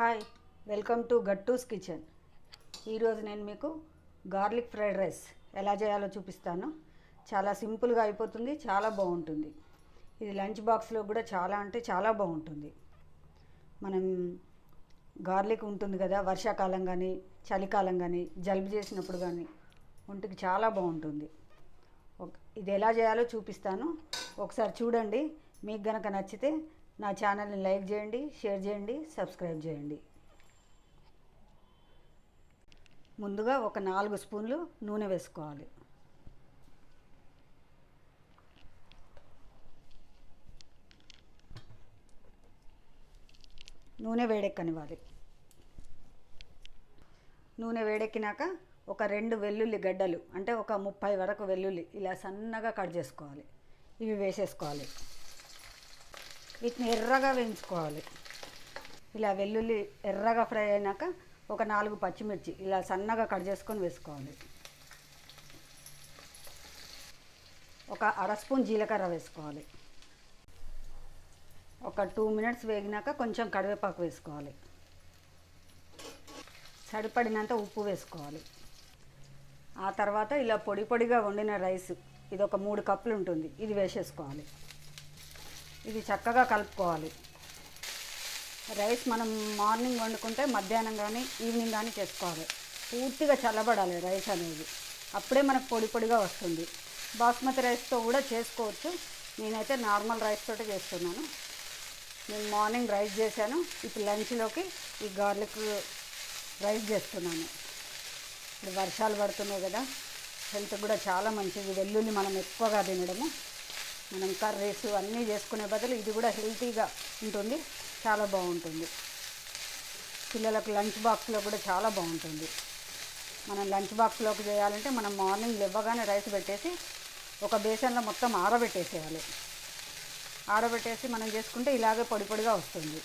Hi, welcome to Gattu's kitchen. ఈరోజు నేను మీకు గార్లిక్ ఫ్రైడ్ రైస్ ఎలా చేయాలో చూపిస్తాను. చాలా సింపుల్గా అయిపోతుంది, చాలా బాగుంటుంది. ఇది లంచ్ బాక్స్లో కూడా చాలా అంటే చాలా బాగుంటుంది. మనం గార్లిక్ ఉంటుంది కదా, వర్షాకాలం కానీ చలికాలం కానీ జలుబు చేసినప్పుడు కానీ ఒంటికి చాలా బాగుంటుంది. ఇది ఎలా చేయాలో చూపిస్తాను, ఒకసారి చూడండి. మీకు గనక నచ్చితే నా ఛానల్ని లైక్ చేయండి, షేర్ చేయండి, సబ్స్క్రైబ్ చేయండి. ముందుగా ఒక 4 స్పూన్లు నూనె వేసుకోవాలి. నూనె వేడెక్కనివ్వాలి. నూనె వేడెక్కినాక ఒక 2 వెల్లుల్లి గడ్డలు, అంటే ఒక 30 వరకు వెల్లుల్లి ఇలా సన్నగా కట్ చేసుకోవాలి. ఇవి వేసేసుకోవాలి. వీటిని ఎర్రగా వేయించుకోవాలి. ఇలా వెల్లుల్లి ఎర్రగా ఫ్రై అయినాక ఒక 4 పచ్చిమిర్చి ఇలా సన్నగా కట్ చేసుకొని వేసుకోవాలి. ఒక అర స్పూన్ జీలకర్ర వేసుకోవాలి. ఒక 2 మినిట్స్ వేగినాక కొంచెం కరివేపాకు వేసుకోవాలి. సరిపడినంత ఉప్పు వేసుకోవాలి. ఆ తర్వాత ఇలా పొడి పొడిగా వండిన రైస్, ఇది ఒక 3 కప్పులు ఉంటుంది, ఇది వేసేసుకోవాలి. ఇది చక్కగా కలుపుకోవాలి. రైస్ మనం మార్నింగ్ వండుకుంటే మధ్యాహ్నం కానీ ఈవినింగ్ కానీ చేసుకోవాలి. పూర్తిగా చల్లబడాలి రైస్ అనేది, అప్పుడే మనకు పొడి పొడిగా వస్తుంది. బాస్మతి రైస్తో కూడా చేసుకోవచ్చు. నేనైతే నార్మల్ రైస్ తోటి చేస్తున్నాను. నేను మార్నింగ్ రైస్ చేశాను, ఇప్పుడు లంచ్లోకి ఈ గార్లిక్ రైస్ చేస్తున్నాను. ఇప్పుడు వర్షాలు పడుతున్నాయి కదా, హెల్త్ కూడా చాలా మంచిది. వెల్లుల్లి మనం ఎక్కువగా తినడము, మనం కర్రీస్ అన్నీ చేసుకునే బదులు ఇది కూడా హెల్తీగా ఉంటుంది, చాలా బాగుంటుంది. పిల్లలకు లంచ్ బాక్స్లో కూడా చాలా బాగుంటుంది. మనం లంచ్ బాక్స్లోకి చేయాలంటే మనం మార్నింగ్ లేవగానే రైస్ పెట్టేసి ఒక బేసన్లో మొత్తం ఆరబెట్టేసేయాలి. ఆరబెట్టేసి మనం చేసుకుంటే ఇలాగే పొడి పొడిగా వస్తుంది.